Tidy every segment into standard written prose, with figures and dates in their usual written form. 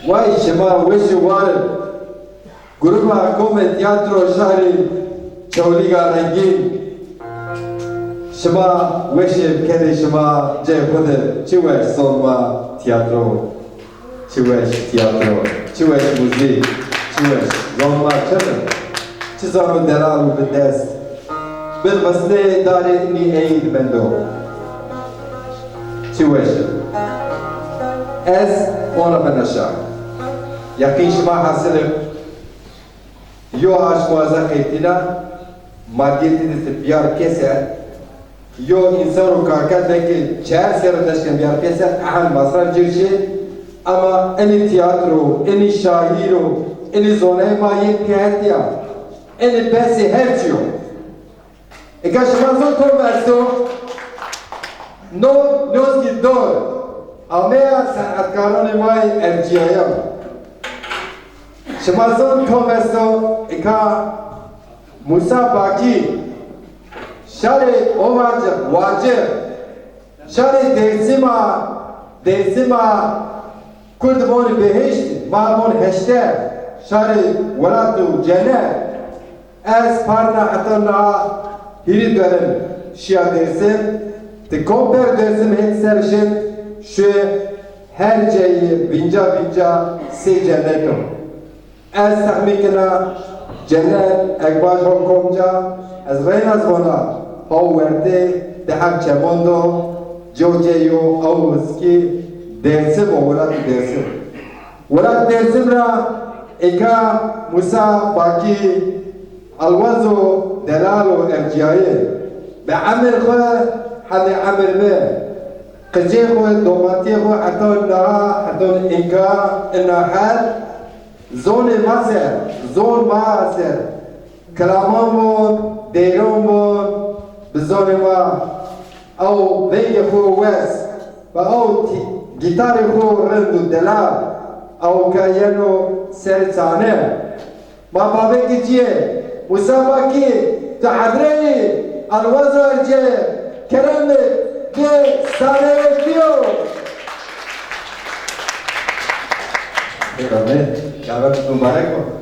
وای شما وش وارد گروه حکومت تیاترو شهری چولیگا رنگین شما وش بکردی شما جای خود چی وش سولما تیاترو چی وش تیاترو چی وش موزیک چی وش زولما چرا چی زارو دلال و بدست بالمسله داره اینی عید بندو چی وش از ona benashar yakin shma hasil yo ashmaza qetina madiyeti de biyar kese yo insan ro karkat ki çer ser dashkan biyar kese ahal masraf jirshi ama eni tiyatro eni şairo eni zonay mayi piyatiya eni besi herçiyo eka shma zon to verso no nozgi dor Amea sanatkarani mai erciyayam. Şemazon Tomesto eka Musa Baki şare ovacı vacı şare dersima Kurdmon behişt mamon heşte şare velatu cennet ez parna atana hiri dönem şia dersim te komper dersim hek serşin şu her şeyi binca se cennetim. Ez tahmikina cennet ekbaş hokomca ez reynaz vona hav verde deham çemondo jojeyo avski dersim o Vurat dersim ra eka Musa Baki alwazo delalo erciyaye be amir kho hadi amir be قجيخو دوماتيخو حتى إنكا النحل زون ماسر كلامون ديرون بزون ما أو بيخو وس أو جيتاريخو رندو دلال أو كاينو سرطانه ما بابك جيه مسابقي تحضري الوزر جيه كرمت que sale tío. Pero ya ves tu mareco.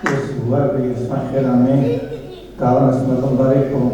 Yesuar de Ismael, amén. Cábalas para compartir con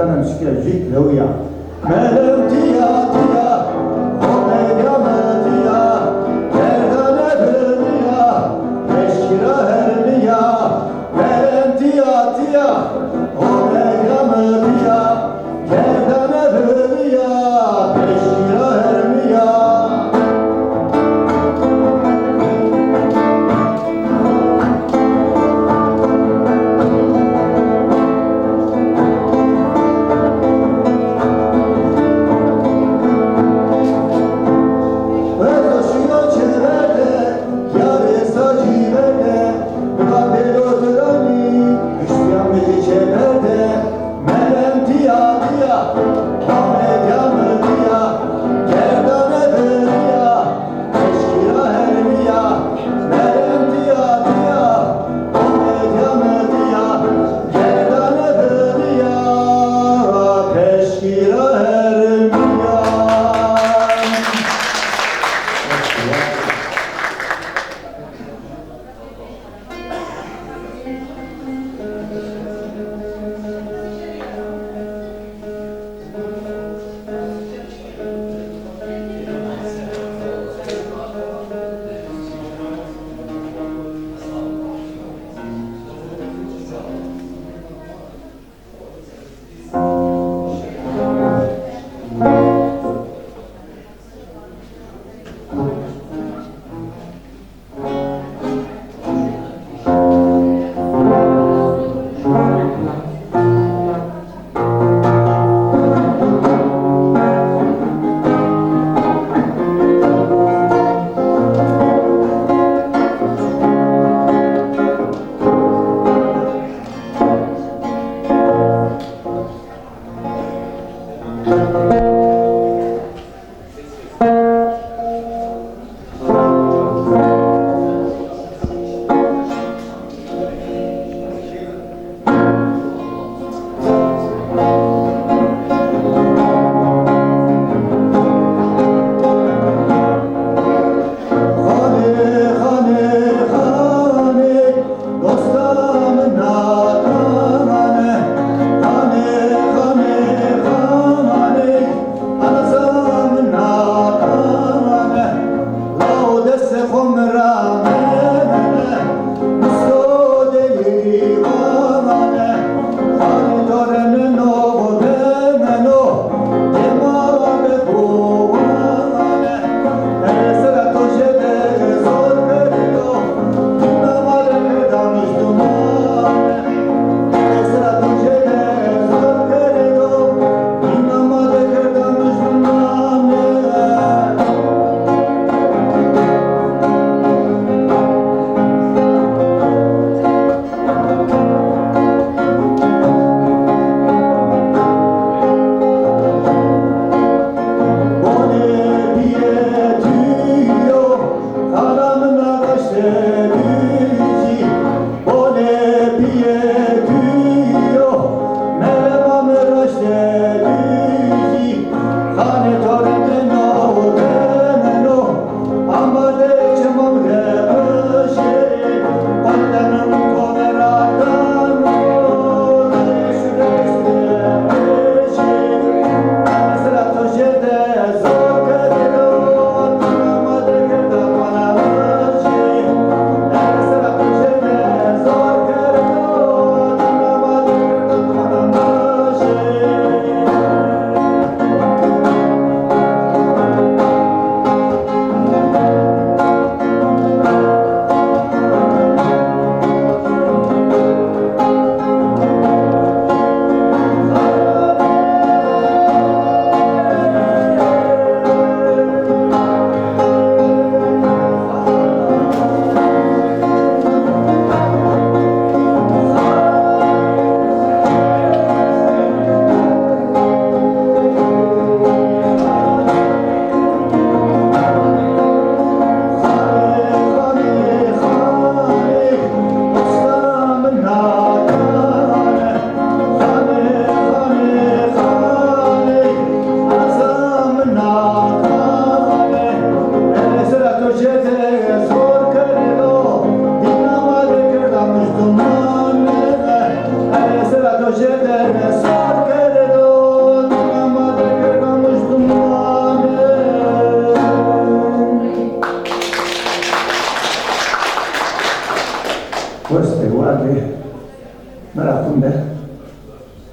Sırtlanım şükür jik leuya. Melem tiya tiya, o medyamı tiya, Gerdane bölüya, peşkira herliya. Melem tiya tiya, o medyamı tiya, Gerdane bölüya, peşkira herliya.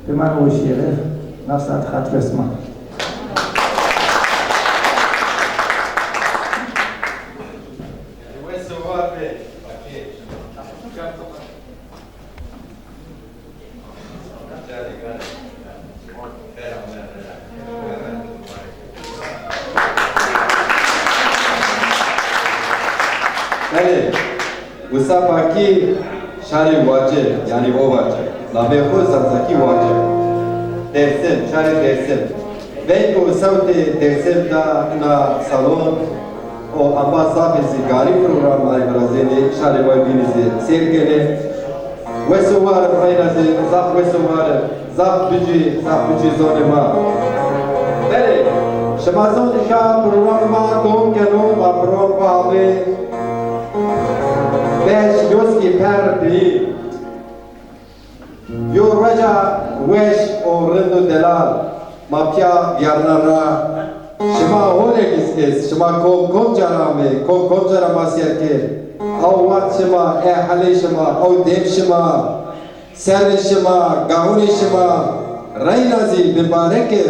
Teman Oshire, Nafsat Khatresma. Bale, Usapaki Shari Waje, Yani Ovaje, Labeho Zanzaki Waje, Dersim, Shari Dersim. Vengo Saute Dersim na salon o ambasafesi gari program ay Brazili, Shari Wabinizi, Sergele, Wesuwar Fainazi, Zaf Wesuwar, Zaf Biji Zonema. Bale, Shamazon Isha program Dom Kano, program Beş yoski perdi. Yo raja wesh o rendo delal. Mapya yarnara. Shema hore kiskes. Shema kom jara me. Kom jara masiyake. Au wat shema hale shema. Au dem shema. Ser shema. Gahune shema. Rainazi bibareke.